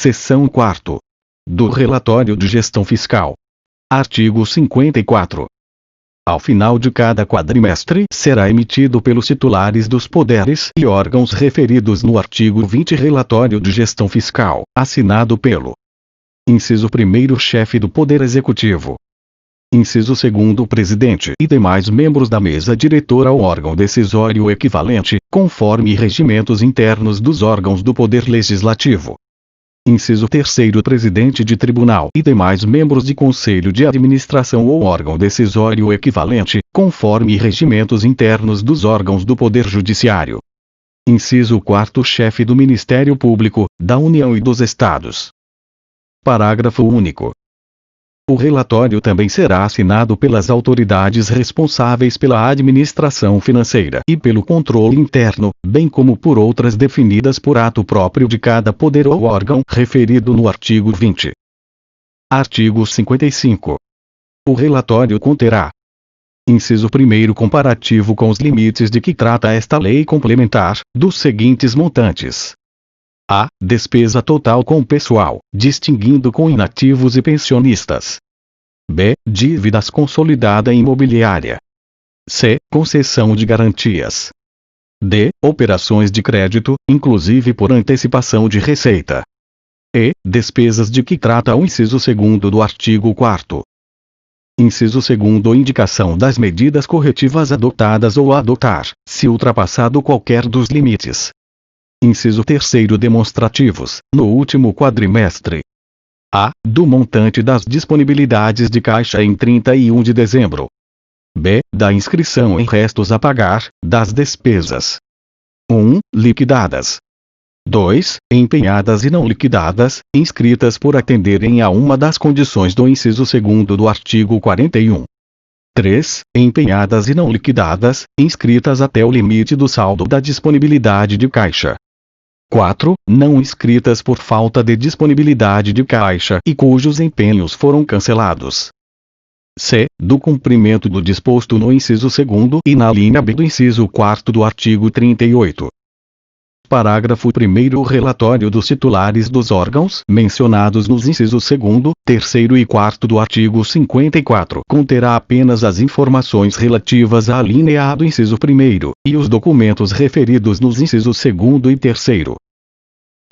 Seção 4ª. Do Relatório de Gestão Fiscal. Artigo 54. Ao final de cada quadrimestre, será emitido pelos titulares dos poderes e órgãos referidos no artigo 20 Relatório de Gestão Fiscal, assinado pelo inciso 1º Chefe do Poder Executivo, inciso 2º Presidente e demais membros da mesa diretora ou órgão decisório equivalente, conforme regimentos internos dos órgãos do Poder Legislativo. Inciso 3º Presidente de Tribunal e demais membros de Conselho de Administração ou órgão decisório equivalente, conforme regimentos internos dos órgãos do Poder Judiciário. Inciso 4º Chefe do Ministério Público, da União e dos Estados. Parágrafo único. O relatório também será assinado pelas autoridades responsáveis pela administração financeira e pelo controle interno, bem como por outras definidas por ato próprio de cada poder ou órgão referido no artigo 20. Artigo 55. O relatório conterá: inciso 1º comparativo com os limites de que trata esta lei complementar, dos seguintes montantes: a. Despesa total com pessoal, distinguindo com inativos e pensionistas. B. Dívidas consolidada imobiliária. C. Concessão de garantias. D. Operações de crédito, inclusive por antecipação de receita. E. Despesas de que trata o inciso 2º do artigo 4º. Inciso 2º Indicação das medidas corretivas adotadas ou a adotar, se ultrapassado qualquer dos limites. Inciso 3º Demonstrativos, no último quadrimestre. A. Do montante das disponibilidades de caixa em 31 de dezembro. B. Da inscrição em restos a pagar, das despesas. 1. Liquidadas. 2. Empenhadas e não liquidadas, inscritas por atenderem a uma das condições do inciso 2º do artigo 41. 3. Empenhadas e não liquidadas, inscritas até o limite do saldo da disponibilidade de caixa. 4. Não inscritas por falta de disponibilidade de caixa e cujos empenhos foram cancelados. C. Do cumprimento do disposto no inciso 2º e na linha B do inciso 4º do artigo 38. Parágrafo 1º O relatório dos titulares dos órgãos mencionados nos incisos 2º, 3º e 4º do artigo 54 conterá apenas as informações relativas à linha A do inciso 1º, e os documentos referidos nos incisos 2º e 3º.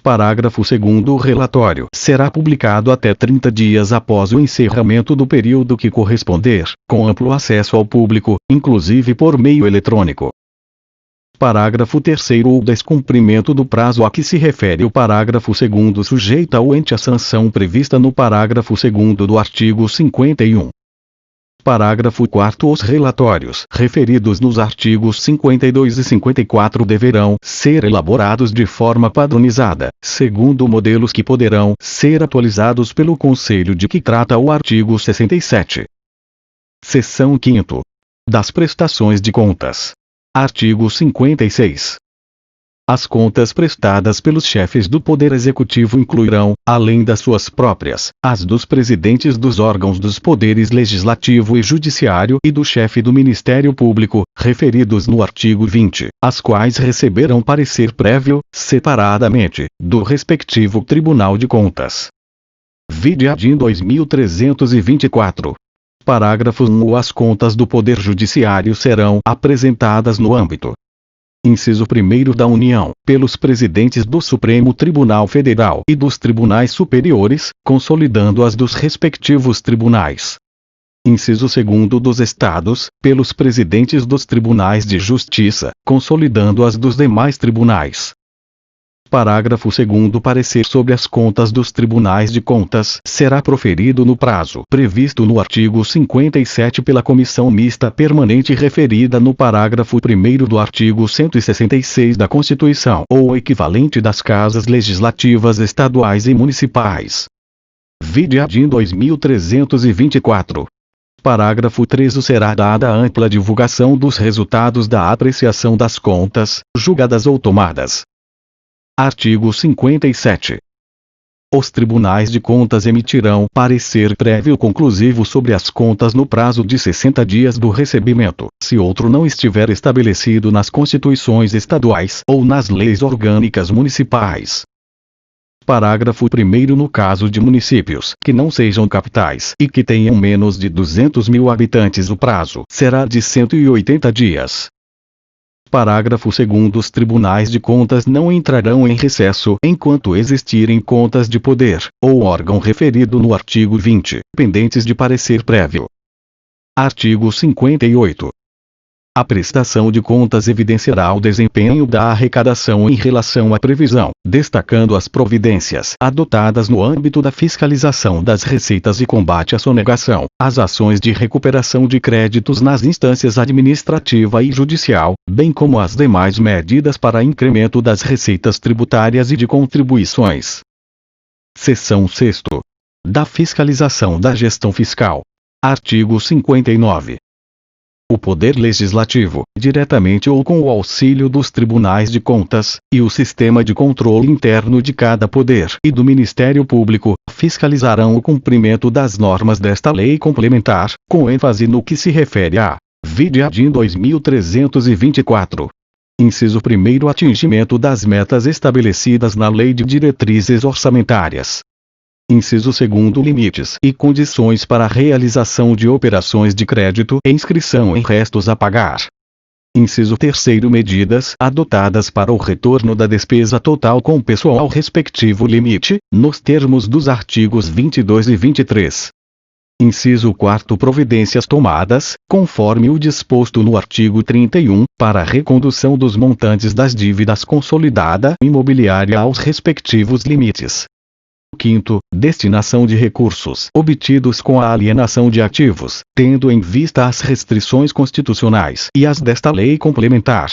Parágrafo 2º O relatório será publicado até 30 dias após o encerramento do período que corresponder, com amplo acesso ao público, inclusive por meio eletrônico. Parágrafo 3º O descumprimento do prazo a que se refere o parágrafo 2º sujeita ou ante a sanção prevista no parágrafo 2º do artigo 51. Parágrafo 4º Os relatórios referidos nos artigos 52 e 54 deverão ser elaborados de forma padronizada, segundo modelos que poderão ser atualizados pelo Conselho de que trata o artigo 67. Seção 5ª. Das prestações de contas. Artigo 56. As contas prestadas pelos chefes do Poder Executivo incluirão, além das suas próprias, as dos presidentes dos órgãos dos poderes Legislativo e Judiciário e do chefe do Ministério Público, referidos no artigo 20, as quais receberão parecer prévio, separadamente, do respectivo Tribunal de Contas. Vide ADIM 2324. Parágrafo 1 As contas do Poder Judiciário serão apresentadas no âmbito inciso 1º da União, pelos presidentes do Supremo Tribunal Federal e dos tribunais superiores, consolidando as dos respectivos tribunais. Inciso 2º dos Estados, pelos presidentes dos tribunais de justiça, consolidando as dos demais tribunais. Parágrafo 2º Parecer sobre as contas dos tribunais de contas será proferido no prazo previsto no artigo 57 pela Comissão Mista Permanente referida no parágrafo 1º do artigo 166 da Constituição ou equivalente das Casas Legislativas Estaduais e Municipais. Vide ADIM 2324. Parágrafo 3 Será dada ampla divulgação dos resultados da apreciação das contas, julgadas ou tomadas. Artigo 57. Os tribunais de contas emitirão parecer prévio conclusivo sobre as contas no prazo de 60 dias do recebimento, se outro não estiver estabelecido nas constituições estaduais ou nas leis orgânicas municipais. Parágrafo 1º. No caso de municípios que não sejam capitais e que tenham menos de 200.000 habitantes, o prazo será de 180 dias. Parágrafo 2º. Os tribunais de contas não entrarão em recesso enquanto existirem contas de poder, ou órgão referido no artigo 20, pendentes de parecer prévio. Artigo 58. A prestação de contas evidenciará o desempenho da arrecadação em relação à previsão, destacando as providências adotadas no âmbito da fiscalização das receitas e combate à sonegação, as ações de recuperação de créditos nas instâncias administrativa e judicial, bem como as demais medidas para incremento das receitas tributárias e de contribuições. Seção 6ª. Da fiscalização da gestão fiscal. Artigo 59. O Poder Legislativo, diretamente ou com o auxílio dos Tribunais de Contas, e o sistema de controle interno de cada poder e do Ministério Público, fiscalizarão o cumprimento das normas desta lei complementar, com ênfase no que se refere a vide ADIM 2324. Inciso 1º. Atingimento das metas estabelecidas na Lei de Diretrizes Orçamentárias. Inciso 2º. Limites e condições para a realização de operações de crédito e inscrição em restos a pagar. Inciso 3º. Medidas adotadas para o retorno da despesa total com pessoal respectivo limite, nos termos dos artigos 22 e 23. Inciso 4º. Providências tomadas, conforme o disposto no artigo 31, para a recondução dos montantes das dívidas consolidada imobiliária aos respectivos limites. 5º. Destinação de recursos obtidos com a alienação de ativos, tendo em vista as restrições constitucionais e as desta lei complementar.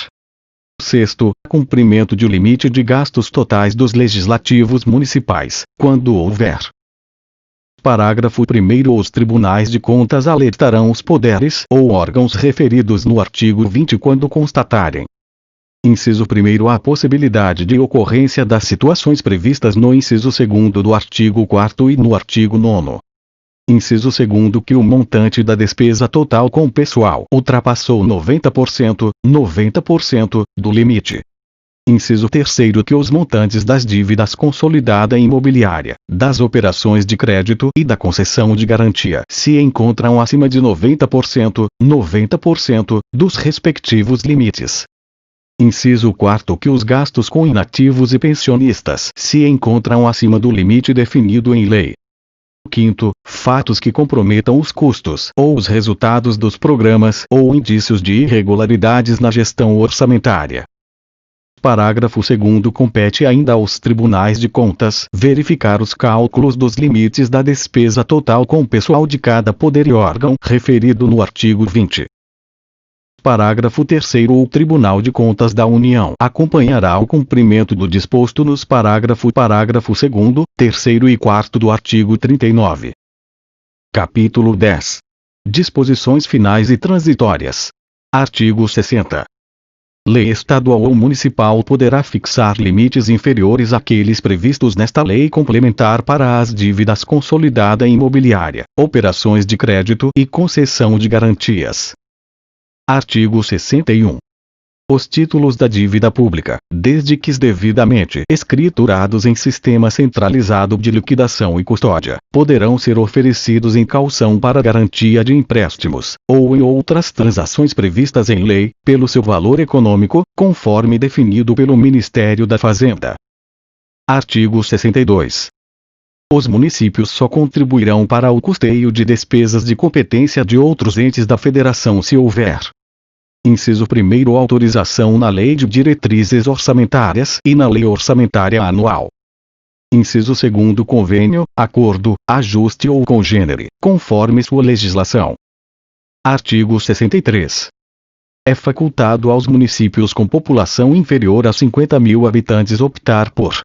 6º. Cumprimento de limite de gastos totais dos legislativos municipais, quando houver. Parágrafo 1º. Os tribunais de contas alertarão os poderes ou órgãos referidos no artigo 20 quando constatarem. Inciso 1º. A possibilidade de ocorrência das situações previstas no inciso 2º do artigo 4º e no artigo 9º. Inciso 2º. Que o montante da despesa total com pessoal ultrapassou 90% do limite. Inciso 3º. Que os montantes das dívidas consolidada imobiliária, das operações de crédito e da concessão de garantia se encontram acima de 90% dos respectivos limites. Inciso 4º. Que os gastos com inativos e pensionistas se encontram acima do limite definido em lei. 5º. Fatos que comprometam os custos ou os resultados dos programas ou indícios de irregularidades na gestão orçamentária. Parágrafo 2º. Compete ainda aos tribunais de contas verificar os cálculos dos limites da despesa total com pessoal de cada poder e órgão referido no artigo 20. Parágrafo 3º. O Tribunal de Contas da União acompanhará o cumprimento do disposto nos parágrafo 2º, 3º e 4º do artigo 39. Capítulo 10. Disposições finais e transitórias. Artigo 60. Lei estadual ou municipal poderá fixar limites inferiores àqueles previstos nesta lei complementar para as dívidas consolidada imobiliária, operações de crédito e concessão de garantias. Artigo 61. Os títulos da dívida pública, desde que devidamente escriturados em sistema centralizado de liquidação e custódia, poderão ser oferecidos em caução para garantia de empréstimos, ou em outras transações previstas em lei, pelo seu valor econômico, conforme definido pelo Ministério da Fazenda. Artigo 62. Os municípios só contribuirão para o custeio de despesas de competência de outros entes da Federação se houver. Inciso 1º. Autorização na Lei de Diretrizes Orçamentárias e na Lei Orçamentária Anual. Inciso 2º. Convênio, acordo, ajuste ou congênere, conforme sua legislação. Artigo 63. É facultado aos municípios com população inferior a 50.000 habitantes optar por: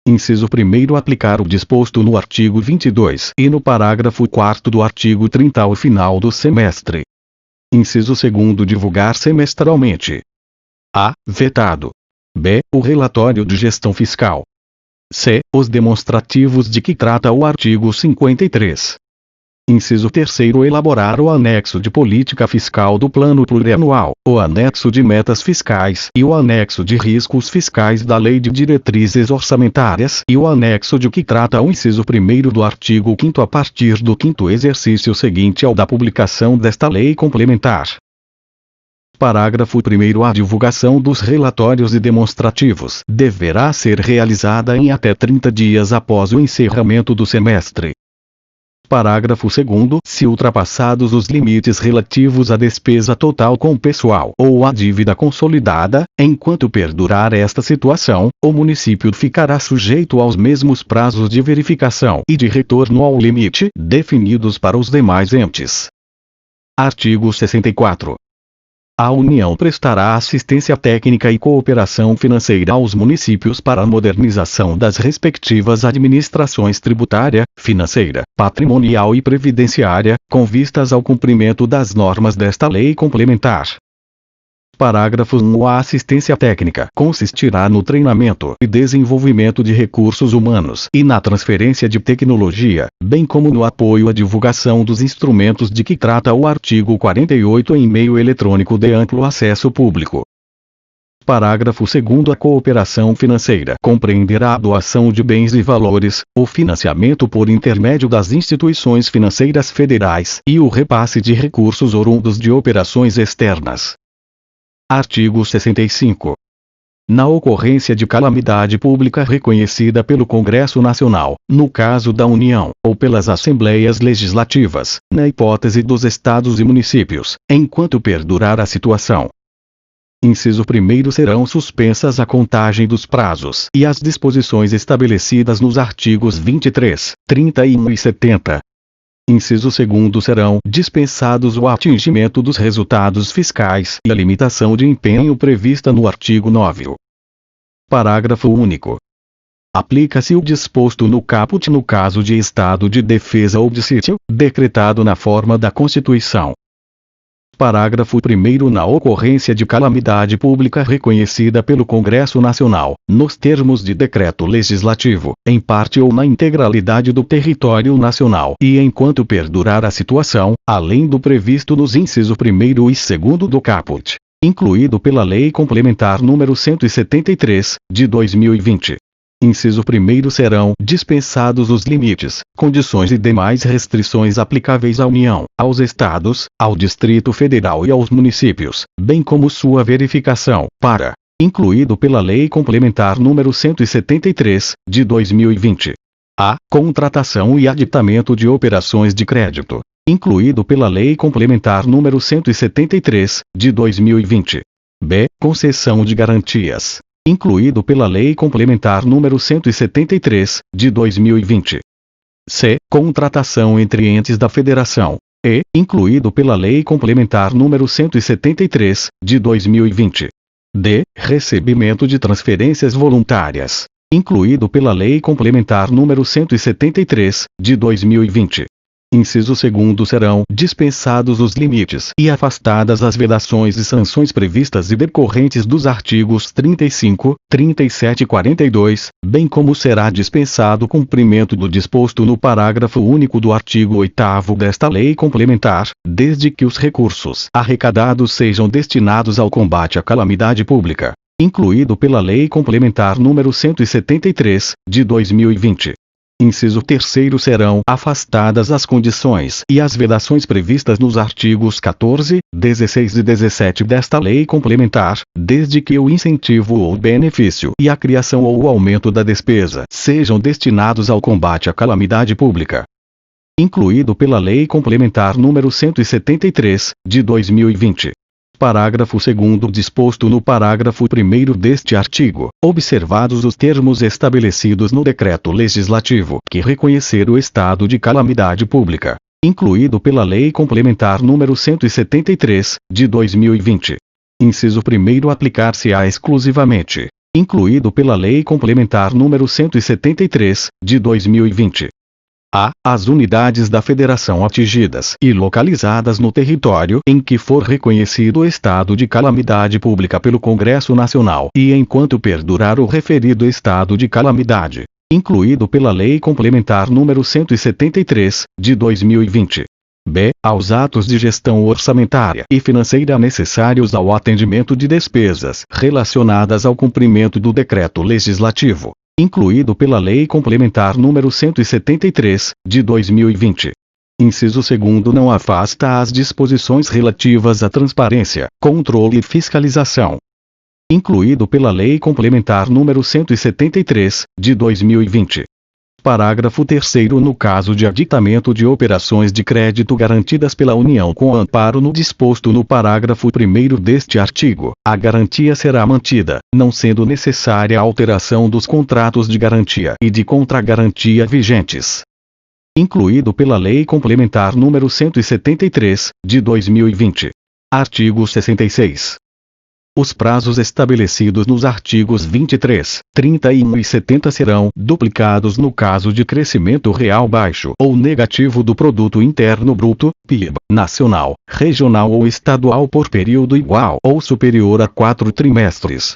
inciso 1º. Aplicar o disposto no artigo 22 e no parágrafo 4º do artigo 30 ao final do semestre. Inciso 2º. Divulgar semestralmente. A. Vetado. B. O relatório de gestão fiscal. C. Os demonstrativos de que trata o artigo 53. Inciso 3º, elaborar o anexo de política fiscal do Plano Plurianual, o anexo de metas fiscais e o anexo de riscos fiscais da Lei de Diretrizes Orçamentárias e o anexo de que trata o inciso 1º do artigo 5º a partir do 5º exercício seguinte ao da publicação desta lei complementar. Parágrafo 1º. A divulgação dos relatórios e demonstrativos deverá ser realizada em até 30 dias após o encerramento do semestre. Parágrafo 2º. Se ultrapassados os limites relativos à despesa total com pessoal ou à dívida consolidada, enquanto perdurar esta situação, o município ficará sujeito aos mesmos prazos de verificação e de retorno ao limite definidos para os demais entes. Artigo 64. A União prestará assistência técnica e cooperação financeira aos municípios para a modernização das respectivas administrações tributária, financeira, patrimonial e previdenciária, com vistas ao cumprimento das normas desta lei complementar. Parágrafo 1. A assistência técnica consistirá no treinamento e desenvolvimento de recursos humanos e na transferência de tecnologia, bem como no apoio à divulgação dos instrumentos de que trata o artigo 48 em meio eletrônico de amplo acesso público. Parágrafo 2º. A cooperação financeira compreenderá a doação de bens e valores, o financiamento por intermédio das instituições financeiras federais e o repasse de recursos oriundos de operações externas. Artigo 65. Na ocorrência de calamidade pública reconhecida pelo Congresso Nacional, no caso da União, ou pelas Assembleias Legislativas, na hipótese dos Estados e municípios, enquanto perdurar a situação. Inciso 1º. Serão suspensas a contagem dos prazos e as disposições estabelecidas nos artigos 23, 31 e 70. Inciso 2º. Serão dispensados o atingimento dos resultados fiscais e a limitação de empenho prevista no artigo 9. Parágrafo único. Aplica-se o disposto no caput no caso de estado de defesa ou de sítio, decretado na forma da Constituição. Parágrafo 1º. Na ocorrência de calamidade pública reconhecida pelo Congresso Nacional, nos termos de decreto legislativo, em parte ou na integralidade do território nacional e enquanto perdurar a situação, além do previsto nos incisos 1º e 2º do caput, incluído pela Lei Complementar nº 173, de 2020. Inciso 1º. Serão dispensados os limites, condições e demais restrições aplicáveis à União, aos Estados, ao Distrito Federal e aos municípios, bem como sua verificação, para, incluído pela Lei Complementar nº 173, de 2020. A. Contratação e aditamento de operações de crédito, incluído pela Lei Complementar nº 173, de 2020. B. Concessão de garantias, incluído pela Lei Complementar nº 173, de 2020. C. Contratação entre entes da Federação. E. Incluído pela Lei Complementar nº 173, de 2020. D. Recebimento de transferências voluntárias, incluído pela Lei Complementar nº 173, de 2020. Inciso 2º. Serão dispensados os limites e afastadas as vedações e sanções previstas e decorrentes dos artigos 35, 37 e 42, bem como será dispensado o cumprimento do disposto no parágrafo único do artigo 8º desta lei complementar, desde que os recursos arrecadados sejam destinados ao combate à calamidade pública, incluído pela Lei Complementar nº 173, de 2020. Inciso 3º. Serão afastadas as condições e as vedações previstas nos artigos 14, 16 e 17 desta lei complementar, desde que o incentivo ou benefício e a criação ou o aumento da despesa sejam destinados ao combate à calamidade pública, incluído pela Lei Complementar nº 173, de 2020. Parágrafo 2º. Disposto no parágrafo 1º deste artigo, observados os termos estabelecidos no decreto legislativo que reconhecer o estado de calamidade pública, incluído pela Lei Complementar nº 173, de 2020. Inciso 1º. Aplicar-se-á exclusivamente, incluído pela Lei Complementar nº 173, de 2020. A. As unidades da Federação atingidas e localizadas no território em que for reconhecido o estado de calamidade pública pelo Congresso Nacional e enquanto perdurar o referido estado de calamidade. incluído pela Lei Complementar nº 173, de 2020. B. Aos atos de gestão orçamentária e financeira necessários ao atendimento de despesas relacionadas ao cumprimento do decreto legislativo, incluído pela Lei Complementar nº 173, de 2020. Inciso 2º não afasta as disposições relativas à transparência, controle e fiscalização, incluído pela Lei Complementar nº 173, de 2020. Parágrafo 3º no caso de aditamento de operações de crédito garantidas pela União com amparo no disposto no parágrafo 1º deste artigo, a garantia será mantida, não sendo necessária a alteração dos contratos de garantia e de contragarantia vigentes, incluído pela Lei Complementar nº 173, de 2020. Artigo 66. Os prazos estabelecidos nos artigos 23, 31 e 70 serão duplicados no caso de crescimento real baixo ou negativo do Produto Interno Bruto, PIB, nacional, regional ou estadual por período igual ou superior a 4 trimestres.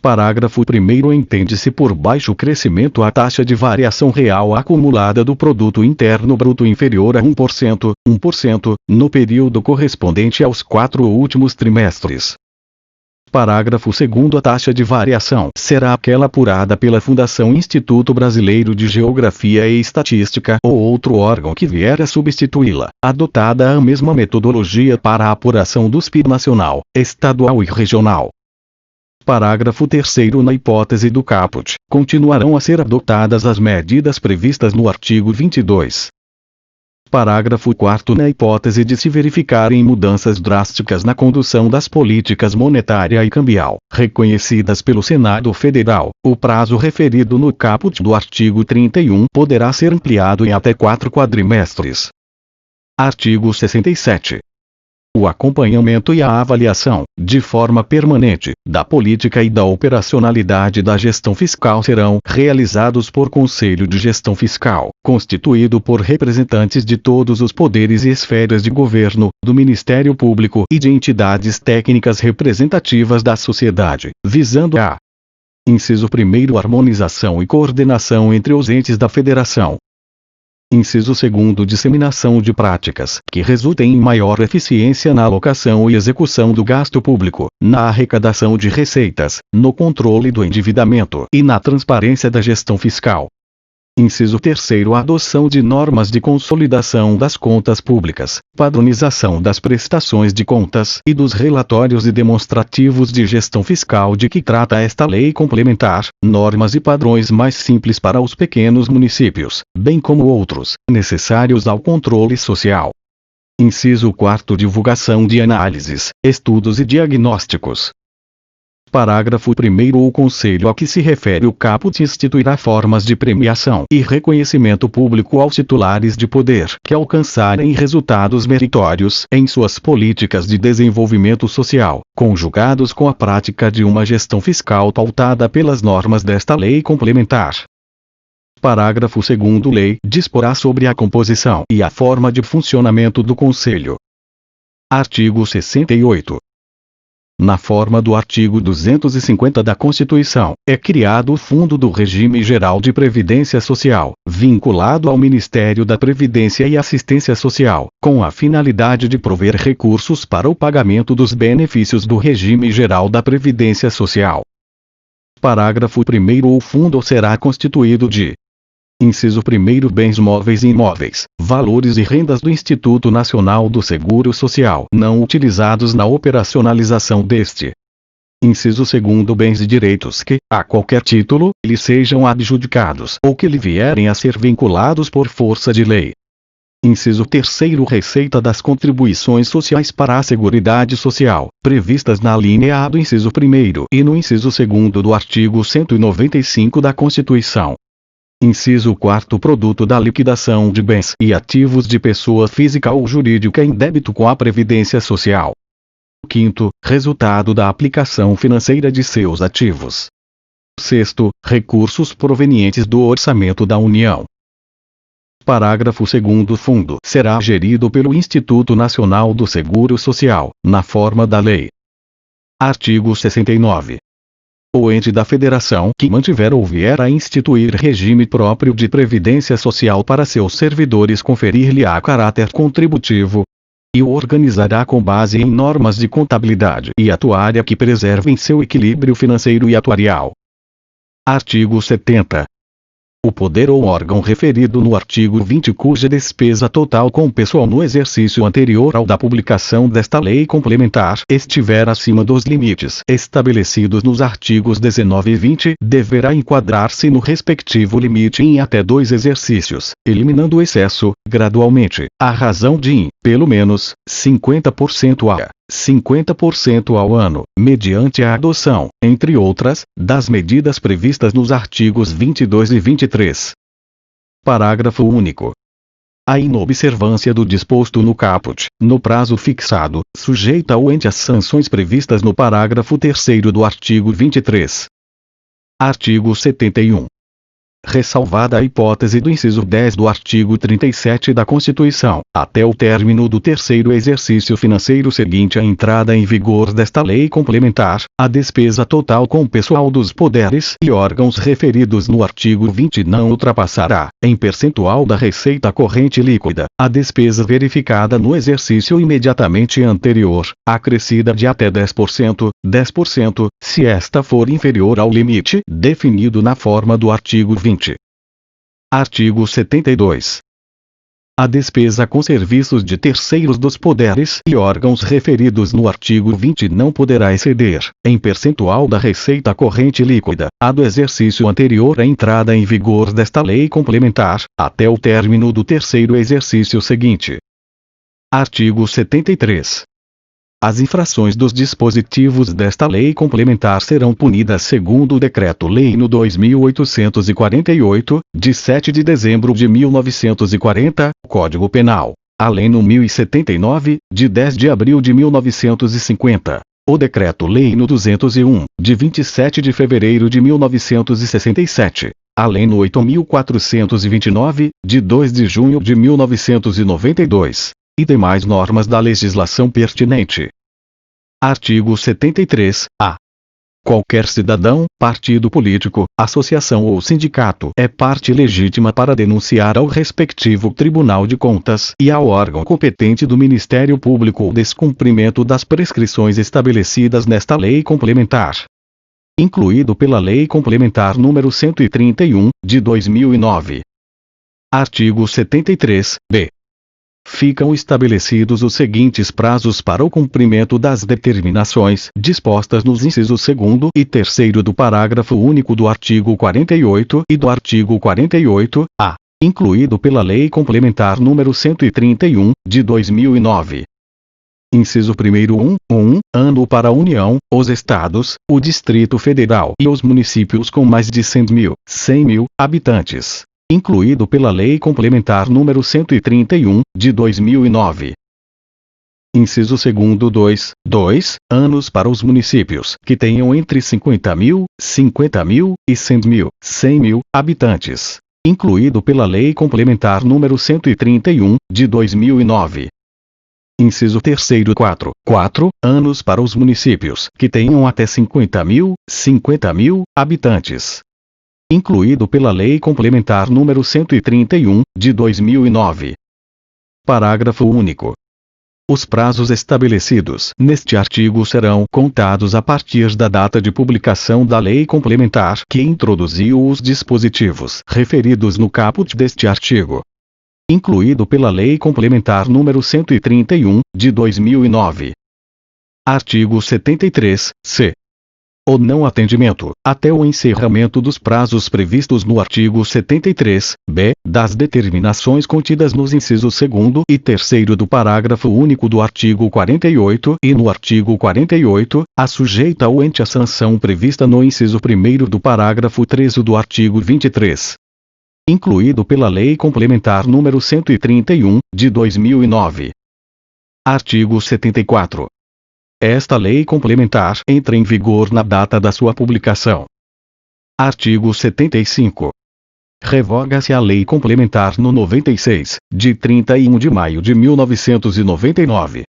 Parágrafo 1º entende-se por baixo crescimento a taxa de variação real acumulada do Produto Interno Bruto inferior a 1%, no período correspondente aos 4 últimos trimestres. Parágrafo 2º a taxa de variação será aquela apurada pela Fundação Instituto Brasileiro de Geografia e Estatística ou outro órgão que vier a substituí-la, adotada a mesma metodologia para a apuração dos PIB nacional, estadual e regional. Parágrafo 3º na hipótese do caput, continuarão a ser adotadas as medidas previstas no artigo 22. Parágrafo 4º na hipótese de se verificarem mudanças drásticas na condução das políticas monetária e cambial, reconhecidas pelo Senado Federal, o prazo referido no caput do artigo 31 poderá ser ampliado em até 4 quadrimestres. Artigo 67. O acompanhamento e a avaliação, de forma permanente, da política e da operacionalidade da gestão fiscal serão realizados por Conselho de Gestão Fiscal, constituído por representantes de todos os poderes e esferas de governo, do Ministério Público e de entidades técnicas representativas da sociedade, visando a: inciso 1º harmonização e coordenação entre os entes da Federação. Inciso 2º disseminação de práticas que resultem em maior eficiência na alocação e execução do gasto público, na arrecadação de receitas, no controle do endividamento e na transparência da gestão fiscal. Inciso 3º adoção de normas de consolidação das contas públicas, padronização das prestações de contas e dos relatórios e demonstrativos de gestão fiscal de que trata esta lei complementar, normas e padrões mais simples para os pequenos municípios, bem como outros, necessários ao controle social. Inciso 4º divulgação de análises, estudos e diagnósticos. Parágrafo 1º o Conselho a que se refere o caput instituirá formas de premiação e reconhecimento público aos titulares de poder que alcançarem resultados meritórios em suas políticas de desenvolvimento social, conjugados com a prática de uma gestão fiscal pautada pelas normas desta lei complementar. Parágrafo 2º lei disporá sobre a composição e a forma de funcionamento do Conselho. Artigo 68. Na forma do artigo 250 da Constituição, é criado o Fundo do Regime Geral de Previdência Social, vinculado ao Ministério da Previdência e Assistência Social, com a finalidade de prover recursos para o pagamento dos benefícios do Regime Geral da Previdência Social. Parágrafo 1º o fundo será constituído de: inciso 1º bens móveis e imóveis, valores e rendas do Instituto Nacional do Seguro Social não utilizados na operacionalização deste. Inciso 2º bens e direitos que, a qualquer título, lhe sejam adjudicados ou que lhe vierem a ser vinculados por força de lei. Inciso 3º receita das contribuições sociais para a Seguridade Social, previstas na alínea A do inciso 1º e no inciso 2º do artigo 195 da Constituição. Inciso 4º produto da liquidação de bens e ativos de pessoa física ou jurídica em débito com a Previdência Social. 5º, resultado da aplicação financeira de seus ativos. 6º, recursos provenientes do orçamento da União. Parágrafo 2º o fundo será gerido pelo Instituto Nacional do Seguro Social, na forma da lei. Artigo 69. ou ente da federação que mantiver ou vier a instituir regime próprio de previdência social para seus servidores conferir-lhe-á caráter contributivo, e o organizará com base em normas de contabilidade e atuária que preservem seu equilíbrio financeiro e atuarial. Artigo 70. O poder ou órgão referido no artigo 20 cuja despesa total com pessoal no exercício anterior ao da publicação desta lei complementar estiver acima dos limites estabelecidos nos artigos 19 e 20, deverá enquadrar-se no respectivo limite em até 2 exercícios, eliminando o excesso, gradualmente, à razão de, pelo menos, 50% a 50% ao ano, mediante a adoção, entre outras, das medidas previstas nos artigos 22 e 23. Parágrafo único. A inobservância do disposto no caput, no prazo fixado, sujeita o ente às sanções previstas no parágrafo 3º do artigo 23. Artigo 71. Ressalvada a hipótese do inciso 10 do artigo 37 da Constituição, até o término do terceiro exercício financeiro seguinte à entrada em vigor desta lei complementar, a despesa total com pessoal dos poderes e órgãos referidos no artigo 20 não ultrapassará, em percentual da receita corrente líquida, a despesa verificada no exercício imediatamente anterior, acrescida de até 10%, se esta for inferior ao limite definido na forma do artigo 20. Artigo 72. A despesa com serviços de terceiros dos poderes e órgãos referidos no artigo 20 não poderá exceder, em percentual da receita corrente líquida, a do exercício anterior à entrada em vigor desta lei complementar, até o término do terceiro exercício seguinte. Artigo 73. As infrações dos dispositivos desta lei complementar serão punidas segundo o Decreto-Lei no 2848, de 7 de dezembro de 1940, Código Penal, a Lei no 1079, de 10 de abril de 1950, o Decreto-Lei no 201, de 27 de fevereiro de 1967, a Lei no 8429, de 2 de junho de 1992. E demais normas da legislação pertinente. Artigo 73. A. Qualquer cidadão, partido político, associação ou sindicato é parte legítima para denunciar ao respectivo Tribunal de Contas e ao órgão competente do Ministério Público o descumprimento das prescrições estabelecidas nesta lei complementar, incluído pela Lei Complementar número 131, de 2009. Artigo 73. B. Ficam estabelecidos os seguintes prazos para o cumprimento das determinações dispostas nos incisos 2º e 3º do parágrafo único do artigo 48 e do artigo 48-A, incluído pela Lei Complementar número 131, de 2009. Inciso 1º 1 ano para a União, os Estados, o Distrito Federal e os municípios com mais de 100.000 habitantes, incluído pela Lei Complementar número 131, de 2009. Inciso 2º 2 anos para os municípios que tenham entre 50.000 e 100.000 habitantes, incluído pela Lei Complementar número 131, de 2009. Inciso 3º 4 anos para os municípios que tenham até 50.000 habitantes, incluído pela Lei Complementar número 131, de 2009. Parágrafo único. Os prazos estabelecidos neste artigo serão contados a partir da data de publicação da Lei Complementar que introduziu os dispositivos referidos no caput deste artigo, incluído pela Lei Complementar número 131, de 2009. Artigo 73, c. O não atendimento, até o encerramento dos prazos previstos no artigo 73, b, das determinações contidas nos incisos 2º e 3º do parágrafo único do artigo 48 e no artigo 48, a sujeita o ente à sanção prevista no inciso 1º do parágrafo 13 do artigo 23. Incluído pela Lei Complementar número 131, de 2009. Artigo 74. Esta lei complementar entra em vigor na data da sua publicação. Artigo 75. Revoga-se a Lei Complementar no 96, de 31 de maio de 1999.